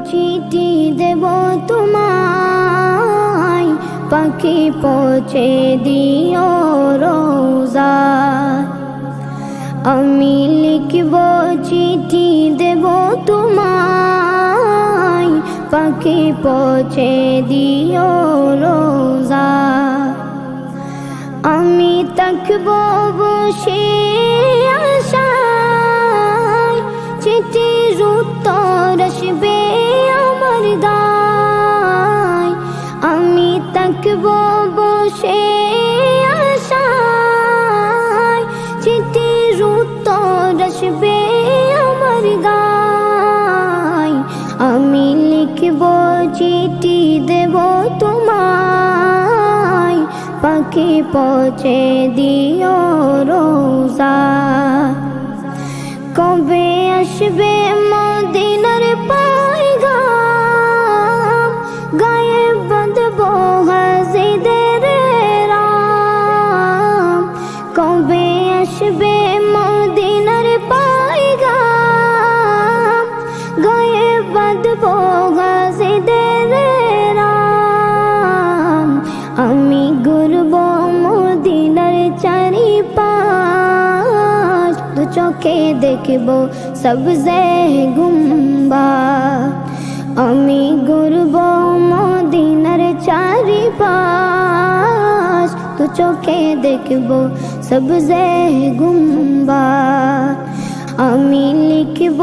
চিঠি দেব তোমায়, পাখি পৌঁছে দিও রোজায়। আমি লিখব চিঠি দেব তোমায়, পাখি পৌঁছে দিও রোজায়। আমি থাকব বসে আশায়, চিঠির উত্তর আসবে আমার গায়। আমি থাকব বসে আশায়, চিঠির উত্তর আসবে আমার গায়। আমি লিখব চিঠি দেব তোমায়, পাখি পৌঁছে দিও রোজায়। কবে আসবে মদিনার পয়গাম, গায়ে বাঁধব হাজিদের রাম। কবে আসবে মদিনার পয়গাম, গায়ে বাঁধব হাজিদের রাম। আমি ঘুরব মদিনার চারিপাশ, দু চোখে দেখব সবজে গুম্বাদ। আমি ঘুরব মদিনার চারিপাশ, দু চোখে দেখব সবজে গুম্বাদ। আমি লিখব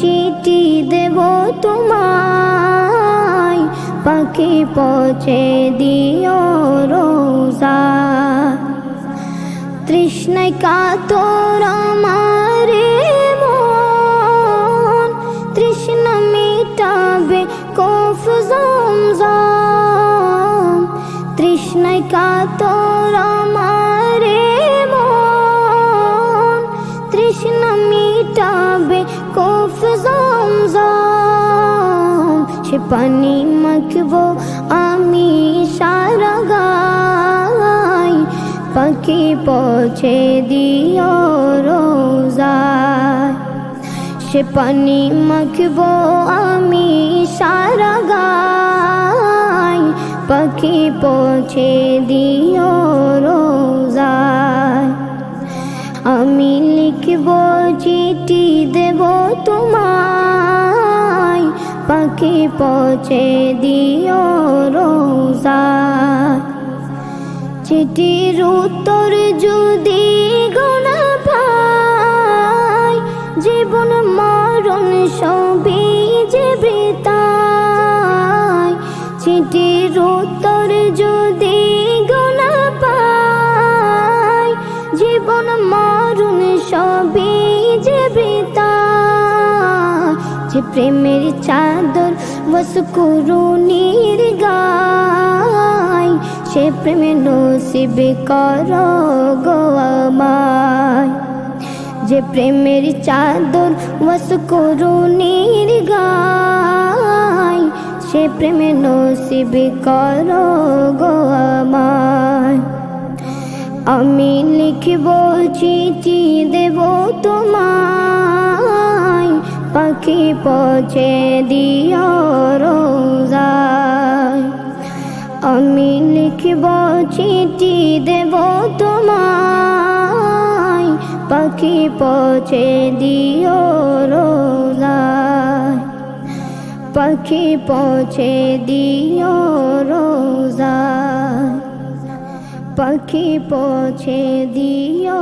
চিঠি দেব তোমায়, পাখি পৌঁছে দিও রোজায়। তৃষ্ণায় কাতর আমার মন, তৃষ্ণা মিটাবে কফ জমজম। তৃষ্ণায় কাতর আমার মন, তৃষ্ণা মিটাবে কফ জমজম। সে পানি মাখব আমি সারা গায়, পাখি পৌঁছে দিও রোজায়। সে পানি মাখব আমি সারা গায়, পাখি পৌঁছে দিও রোজায়। আমি লিখব চিঠি দেব তোমায়, পাখি পৌঁছে দিও রোজায়। চিঠির উত্তর যদি গোনা পাই, জীবন মরণ সবই যে বৃথায়। চিঠির উত্তর যদি গোনা পাই, জীবন মরণ সবই যে বৃথায়। যে প্রেমের চাদর বসকুরুনির গায়, সে প্রেমে নসিব করো গো আমায়। যে প্রেমের চাদর বসকুরুনির গায়, সে প্রেমে নসিব করো গো আমায়। আমি লিখব চিঠি দেব তোমায়, পাখি পৌঁছে দিও রোজায়। আমি লিখব চিঠি দেব তোমায়, পাখি পৌঁছে দিও রোজায়। পাখি পৌঁছে দিও রোজায়, পাখি পৌঁছে দিও